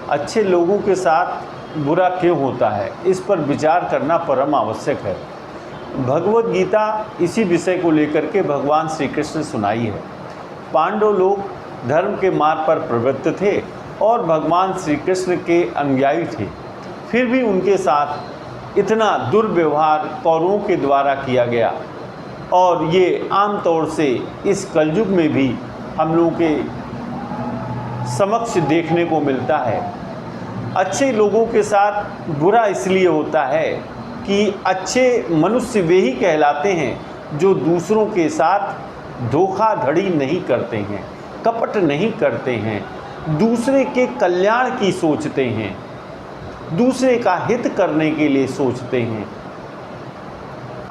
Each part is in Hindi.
अच्छे लोगों के साथ बुरा क्यों होता है, इस पर विचार करना परम आवश्यक है। भगवत गीता इसी विषय को लेकर के भगवान श्री कृष्ण सुनाई है। पांडव लोग धर्म के मार्ग पर प्रवृत्त थे और भगवान श्री कृष्ण के अनुयायी थे, फिर भी उनके साथ इतना दुर्व्यवहार कौरवों के द्वारा किया गया और ये आम तौर से इस कलयुग में भी हम लोगों के समक्ष देखने को मिलता है। अच्छे लोगों के साथ बुरा इसलिए होता है कि अच्छे मनुष्य वे ही कहलाते हैं जो दूसरों के साथ धोखाधड़ी नहीं करते हैं, कपट नहीं करते हैं, दूसरे के कल्याण की सोचते हैं, दूसरे का हित करने के लिए सोचते हैं।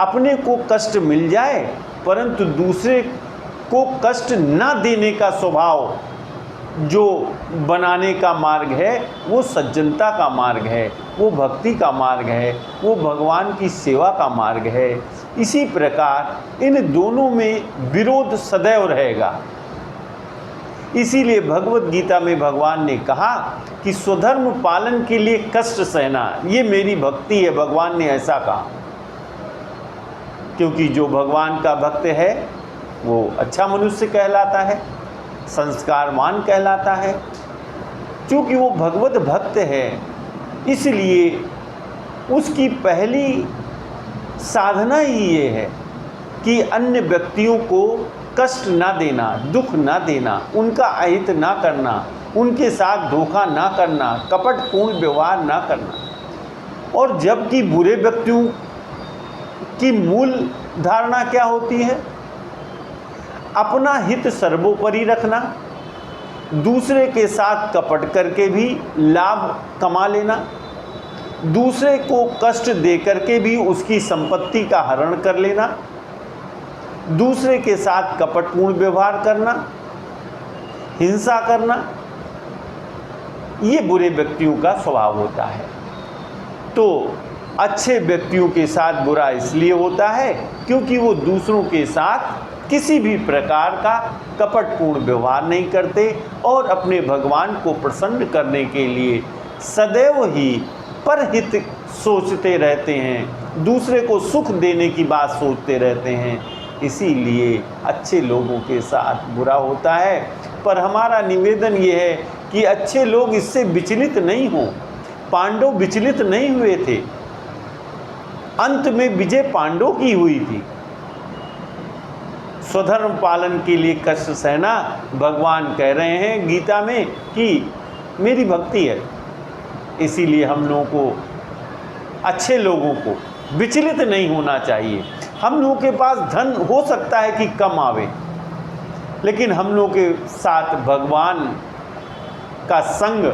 अपने को कष्ट मिल जाए परंतु दूसरे को कष्ट ना देने का स्वभाव जो बनाने का मार्ग है वो सज्जनता का मार्ग है, वो भक्ति का मार्ग है, वो भगवान की सेवा का मार्ग है। इसी प्रकार इन दोनों में विरोध सदैव रहेगा। इसीलिए भगवत गीता में भगवान ने कहा कि स्वधर्म पालन के लिए कष्ट सहना ये मेरी भक्ति है। भगवान ने ऐसा कहा क्योंकि जो भगवान का भक्त है वो अच्छा मनुष्य कहलाता है, संस्कारवान कहलाता है। क्योंकि वो भगवत भक्त है इसलिए उसकी पहली साधना ही ये है कि अन्य व्यक्तियों को कष्ट ना देना, दुख ना देना, उनका अहित ना करना, उनके साथ धोखा ना करना, कपटपूर्ण व्यवहार ना करना। और जबकि बुरे व्यक्तियों की मूल धारणा क्या होती है? अपना हित सर्वोपरि रखना, दूसरे के साथ कपट करके भी लाभ कमा लेना, दूसरे को कष्ट दे करके भी उसकी संपत्ति का हरण कर लेना, दूसरे के साथ कपटपूर्ण व्यवहार करना, हिंसा करना, ये बुरे व्यक्तियों का स्वभाव होता है। तो अच्छे व्यक्तियों के साथ बुरा इसलिए होता है क्योंकि वो दूसरों के साथ किसी भी प्रकार का कपटपूर्ण व्यवहार नहीं करते और अपने भगवान को प्रसन्न करने के लिए सदैव ही परहित सोचते रहते हैं, दूसरे को सुख देने की बात सोचते रहते हैं। इसीलिए अच्छे लोगों के साथ बुरा होता है। पर हमारा निवेदन ये है कि अच्छे लोग इससे विचलित नहीं हों। पांडव विचलित नहीं हुए थे, अंत में विजय पांडव की हुई थी। स्वधर्म पालन के लिए कष्ट सहना भगवान कह रहे हैं गीता में कि मेरी भक्ति है। इसीलिए हम लोगों को, अच्छे लोगों को विचलित नहीं होना चाहिए। हम लोगों के पास धन हो सकता है कि कम आवे, लेकिन हम लोगों के साथ भगवान का संग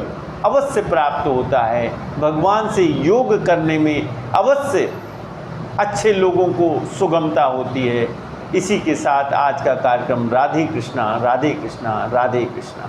अवश्य प्राप्त होता है। भगवान से योग करने में अवश्य अच्छे लोगों को सुगमता होती है। इसी के साथ आज का कार्यक्रम राधे कृष्णा, राधे कृष्णा, राधे कृष्णा।